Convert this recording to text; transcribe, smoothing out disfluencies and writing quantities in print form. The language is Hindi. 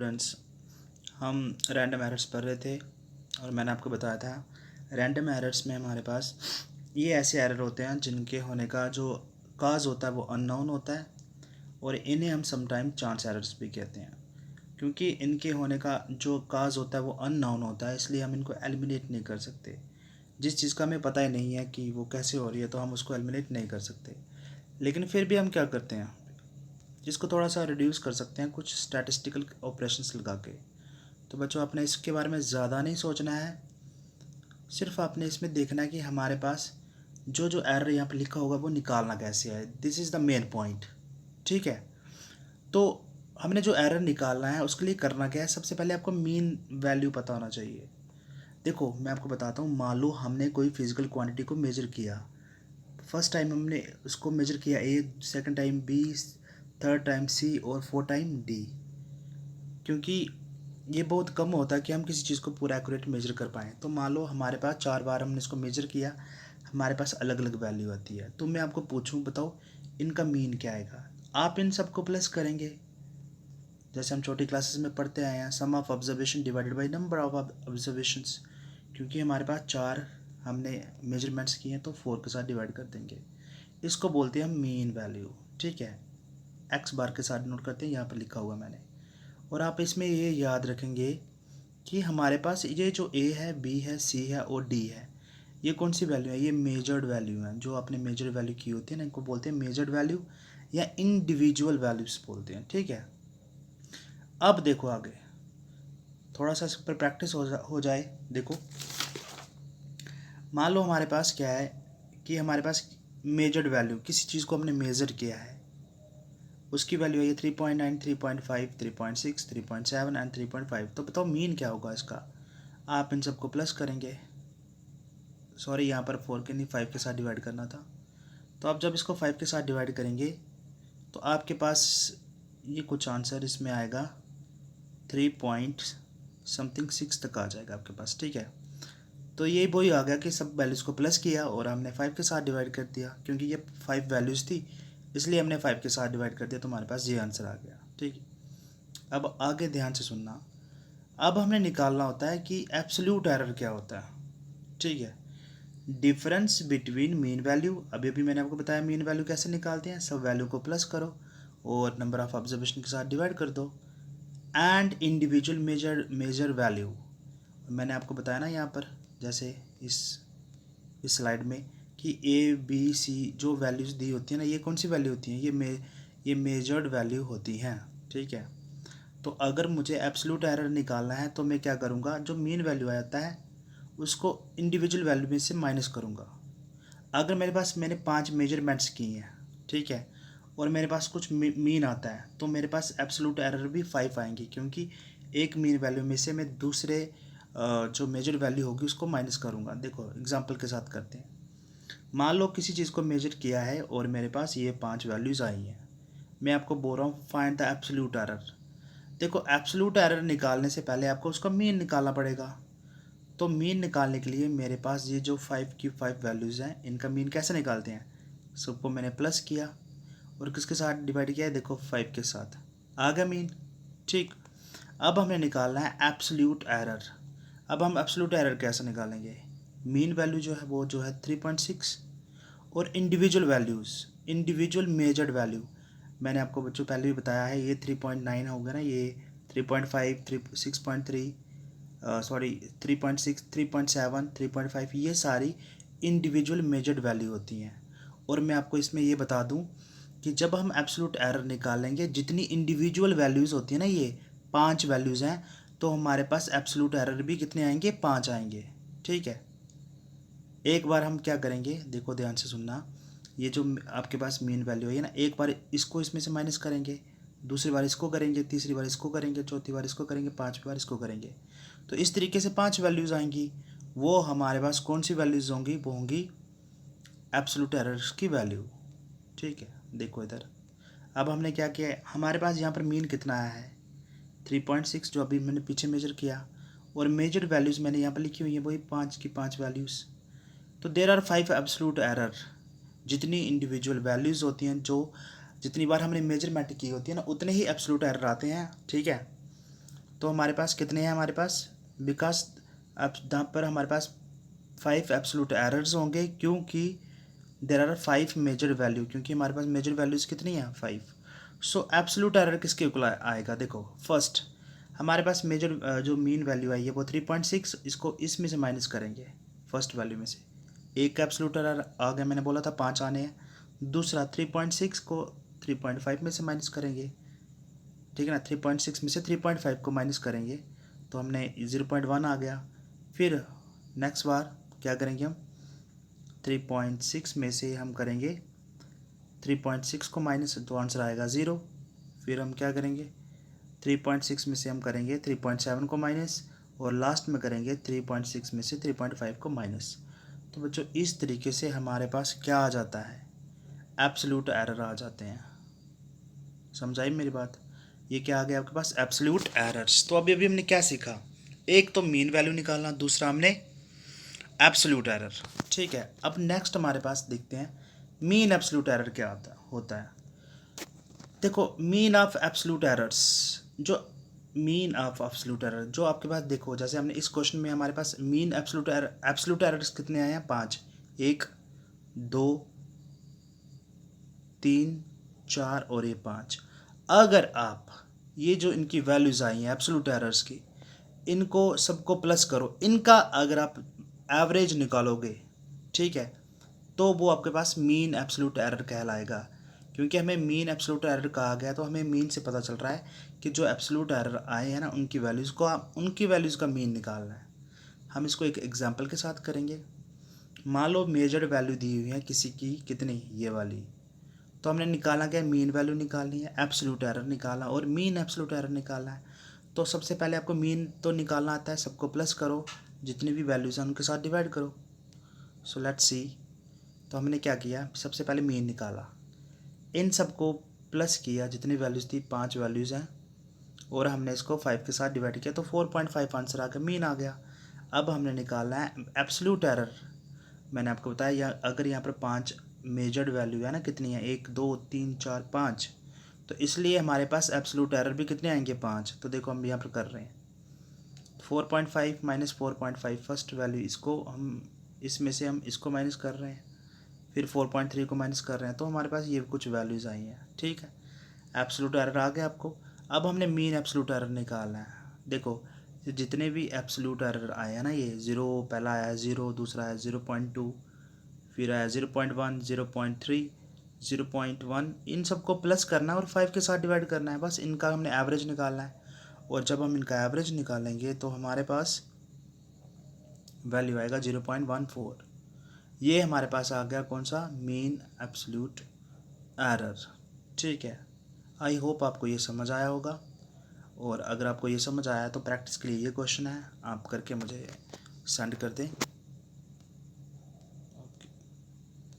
स्टूडेंट्स, हम रैंडम एरर्स पढ़ रहे थे और मैंने आपको बताया था रैंडम एरर्स में हमारे पास ये ऐसे एरर होते हैं जिनके होने का जो काज होता है वो अननोन होता है और इन्हें हम समटाइम चांस एरर्स भी कहते हैं। क्योंकि इनके होने का जो काज होता है वो अननोन होता है, इसलिए हम इनको एलिमिनेट नहीं कर सकते। जिस चीज़ का हमें पता ही नहीं है कि वो कैसे हो रही है तो हम उसको एलिमिनेट नहीं कर सकते। लेकिन फिर भी हम क्या करते हैं, जिसको थोड़ा सा रिड्यूस कर सकते हैं कुछ स्टैटिस्टिकल ऑपरेशंस लगा के। तो बच्चों, आपने इसके बारे में ज़्यादा नहीं सोचना है, सिर्फ आपने इसमें देखना है कि हमारे पास जो जो एरर यहाँ पर लिखा होगा वो निकालना कैसे है। This is the main point. ठीक है, तो हमने जो एरर निकालना है उसके लिए करना क्या है, सबसे पहले आपको मीन वैल्यू पता होना चाहिए। देखो, मैं आपको बताता हूँ, मान लो हमने कोई फिजिकल क्वांटिटी को मेजर किया। फर्स्ट टाइम हमने उसको मेजर किया A, second time B, third time C और फोर्थ टाइम डी। क्योंकि ये बहुत कम होता है कि हम किसी चीज़ को पूरा एक्यूरेट मेजर कर पाएँ। तो मान लो हमारे पास 4 बार हमने इसको मेजर किया, हमारे पास अलग अलग वैल्यू आती है। तो मैं आपको पूछूं, बताओ इनका मीन क्या आएगा। आप इन सबको प्लस करेंगे, जैसे हम छोटी क्लासेस में पढ़ते आए हैं, sum of observation divided by number of observations. क्योंकि हमारे पास 4 हमने मेजरमेंट्स किए हैं तो 4 के साथ डिवाइड कर देंगे। इसको बोलते हैं हम मीन वैल्यू। ठीक है, एक्स बार के साथ नोट करते हैं, यहाँ पर लिखा हुआ मैंने। और आप इसमें ये याद रखेंगे कि हमारे पास ये जो ए है, बी है, सी है और डी है, ये कौन सी वैल्यू है, ये मेजर्ड वैल्यू है। जो आपने मेजर्ड वैल्यू की होती है ना, इनको बोलते हैं मेजर्ड वैल्यू या इंडिविजुअल वैल्यूज बोलते हैं। ठीक है, अब देखो आगे थोड़ा सा इस पर प्रैक्टिस हो जाए। देखो, मान लो हमारे पास क्या है कि हमारे पास मेजर्ड वैल्यू, किसी चीज़ को हमने मेज़र किया है, उसकी वैल्यू है ये 3.9, 3.5, 3.6, 3.7 एंड 3.5। तो बताओ मीन क्या होगा इसका। आप इन सबको प्लस करेंगे, सॉरी यहाँ पर 4 के नहीं 5 के साथ डिवाइड करना था। तो आप जब इसको 5 के साथ डिवाइड करेंगे तो आपके पास ये कुछ आंसर इसमें आएगा 3 पॉइंट समथिंग 6 तक आ जाएगा आपके पास। ठीक है, तो ये वही आ गया कि सब वैल्यूज़ को प्लस किया और हमने 5 के साथ डिवाइड कर दिया। क्योंकि ये 5 वैल्यूज़ थी इसलिए हमने 5 के साथ डिवाइड कर दिया, तो हमारे पास ये आंसर आ गया। ठीक है, अब आगे ध्यान से सुनना। अब हमें निकालना होता है कि एब्सोल्यूट एरर क्या होता है। ठीक है, डिफरेंस बिटवीन मीन वैल्यू, अभी अभी मैंने आपको बताया मीन वैल्यू कैसे निकालते हैं। सब वैल्यू को प्लस करो और नंबर ऑफ ऑब्जर्वेशन के साथ डिवाइड कर दो, एंड इंडिविजुअल मेजर वैल्यू। मैंने आपको बताया ना यहाँ पर, जैसे इस स्लाइड में, कि ए बी सी जो वैल्यूज़ दी होती है ना, ये कौन सी वैल्यू होती हैं, ये मेजर्ड वैल्यू होती हैं। ठीक है, तो अगर मुझे एब्सोल्यूट एरर निकालना है तो मैं क्या करूँगा, जो मीन वैल्यू आता है उसको इंडिविजुअल वैल्यू में से माइनस करूँगा। अगर मेरे पास मैंने 5 मेजरमेंट्स की हैं, ठीक है, और मेरे पास कुछ मीन आता है, तो मेरे पास एब्सोल्यूट एरर भी 5 आएंगी। क्योंकि एक मीन वैल्यू में से मैं दूसरे जो मेजर वैल्यू होगी उसको माइनस करूँगा। देखो एग्जांपल के साथ करते हैं। मान लो किसी चीज़ को मेजर किया है और मेरे पास ये 5 वैल्यूज़ आई हैं। मैं आपको बोल रहा हूँ फाइंड द एब्सोल्यूट एरर। देखो, एब्सोल्यूट एरर निकालने से पहले आपको उसका मीन निकालना पड़ेगा। तो मीन निकालने के लिए मेरे पास ये जो 5 की 5 वैल्यूज़ हैं, इनका मीन कैसे निकालते हैं। सबको मैंने प्लस किया और किसके साथ डिवाइड किया है, देखो 5 के साथ, आ गया मीन। ठीक, अब हमें निकालना है एब्सोल्यूट एरर। अब हम एब्सोल्यूट एरर कैसे निकालेंगे, मीन वैल्यू जो है वो जो है 3.6 और individual values, individual measured value, मैंने आपको बच्चों पहले भी बताया है, ये 3.9 हो गया ना, ये 3.5, 6.3, सॉरी 3.6, 3.7, 3.5, ये सारी इंडिविजुअल मेजर्ड वैल्यू होती हैं। और मैं आपको इसमें ये बता दूं कि जब हम एब्सोल्यूट एरर निकालेंगे, जितनी इंडिविजुअल वैल्यूज़ होती है ना, ये 5 वैल्यूज़ हैं, तो हमारे पास एब्सोल्यूट एरर भी कितने आएंगे, 5 आएंगे। ठीक है, एक बार हम क्या करेंगे, देखो ध्यान से सुनना। ये जो आपके पास मीन वैल्यू है ना, एक बार इसको इसमें से माइनस करेंगे, दूसरी बार इसको करेंगे, तीसरी बार इसको करेंगे, चौथी बार इसको करेंगे, पांचवी बार इसको करेंगे। तो इस तरीके से 5 वैल्यूज़ आएंगी। वो हमारे पास कौन सी वैल्यूज़ होंगी, वो होंगी एब्सोल्यूट एरर्स की वैल्यू। ठीक है, देखो इधर, अब हमने क्या किया है, हमारे पास यहाँ पर मीन कितना आया है 3.6, जो अभी मैंने पीछे मेजर किया, और मेजर वैल्यूज़ मैंने यहाँ पर लिखी हुई है वही 5 की 5 वैल्यूज़। तो देर आर 5 एब्सोल्यूट एरर। जितनी इंडिविजुअल वैल्यूज़ होती हैं, जो जितनी बार हमने मेजरमेंट की होती है ना, उतने ही एब्सोल्यूट एरर आते हैं। ठीक है, तो हमारे पास कितने हैं हमारे पास, बिकॉज अब यहाँ पर हमारे पास 5 एब्सोल्यूट एरर्स होंगे क्योंकि देर आर 5 मेजर वैल्यू, क्योंकि हमारे पास मेजर वैल्यूज़ कितनी हैं 5। सो एब्सोल्यूट एरर किसके इक्वल आएगा, देखो फर्स्ट हमारे पास मेजर जो मीन वैल्यू आई है वो 3.6, इसको इसमें से माइनस करेंगे फर्स्ट वैल्यू में से, एक एब्सोल्यूट एरर आ गया, मैंने बोला था 5 आने हैं। दूसरा 3.6 को 3.5 में से माइनस करेंगे, ठीक है ना, 3.6 में से 3.5 को माइनस करेंगे तो हमने 0.1 आ गया। फिर नेक्स्ट बार क्या करेंगे हम, 3.6 में से हम करेंगे 3.6 को माइनस तो आंसर आएगा 0। फिर हम क्या करेंगे, 3.6 में से हम करेंगे 3.7 को माइनस, और लास्ट में करेंगे 3.6 में से 3.5 को माइनस। तो बच्चों इस तरीके से हमारे पास क्या आ जाता है, एब्सोल्यूट एरर आ जाते हैं। समझाई मेरी बात, ये क्या आ गया आपके पास, एब्सोल्यूट एरर्स। तो अभी हमने क्या सीखा, एक तो मीन वैल्यू निकालना, दूसरा हमने एब्सोल्यूट एरर। ठीक है, अब नेक्स्ट हमारे पास देखते हैं मीन एब्सोल्यूट एरर क्या होता है। देखो मीन ऑफ एब्सोल्यूट एरर्स, जो मीन ऑफ एब्सोल्यूट एरर जो आपके पास, देखो जैसे हमने इस क्वेश्चन में हमारे पास मीन एब्सोल्यूट एरर्स कितने आए हैं, 5, 1 2 3 4 और ये 5। अगर आप ये जो इनकी वैल्यूज़ आई हैं एब्सोल्यूट एरर्स की, इनको सबको प्लस करो, इनका अगर आप एवरेज निकालोगे, ठीक है, तो वो आपके पास मीन एब्सोल्यूट एरर कहलाएगा। क्योंकि हमें मीन एब्सोल्यूट एरर कहा गया तो हमें मीन से पता चल रहा है कि जो एब्सोल्यूट एरर आए हैं ना उनकी वैल्यूज़ को, उनकी वैल्यूज़ का मीन निकालना है। हम इसको एक एग्जांपल के साथ करेंगे। मान लो मेजर्ड वैल्यू दी हुई है किसी की, कितनी, ये वाली, तो हमने निकाला क्या, मीन वैल्यू निकालनी है, एब्सोल्यूट एरर निकाला और मीन एब्सोल्यूट एरर निकालना है। तो सबसे पहले आपको मीन तो निकालना आता है, सबको प्लस करो, जितनी भी वैल्यूज़ हैं उनके साथ डिवाइड करो। सो लेट्स सी, तो हमने क्या किया, सबसे पहले मीन निकाला, इन सबको प्लस किया, जितनी वैल्यूज़ थी 5 वैल्यूज़ हैं, और हमने इसको 5 के साथ डिवाइड किया तो 4.5 आंसर आ गया, मीन आ गया। अब हमने निकालना है एब्सोल्यूट एरर। मैंने आपको बताया अगर यहाँ पर 5 मेजर्ड वैल्यू है ना, कितनी है, 1 2 3 4 5, तो इसलिए हमारे पास एब्सोल्यूट एरर भी कितने आएंगे, 5। तो देखो हम यहाँ पर कर रहे हैं 4.5 माइनस 4.5 फर्स्ट वैल्यू, इसको हम इसमें से हम इसको माइनस कर रहे हैं, फिर 4.3 को माइनस कर रहे हैं, तो हमारे पास ये कुछ वैल्यूज़ आई हैं। ठीक है, एब्सोल्यूट एरर आ गया आपको। अब हमने मीन एब्सोल्यूट एरर निकालना है। देखो जितने भी एब्सोल्यूट एरर आए हैं ना, ये 0 पहला आया 0, दूसरा आया 0.2, फिर आया 0.1 0.3 0.1, इन सबको प्लस करना है और 5 के साथ डिवाइड करना है, बस इनका हमने एवरेज निकालना है। और जब हम इनका एवरेज निकालेंगे तो हमारे पास वैल्यू आएगा 0.14। ये हमारे पास आ गया कौन सा, मीन एब्सोल्यूट एरर। ठीक है, आई होप आपको ये समझ आया होगा, और अगर आपको ये समझ आया तो प्रैक्टिस के लिए ये क्वेश्चन है, आप करके मुझे सेंड कर दें।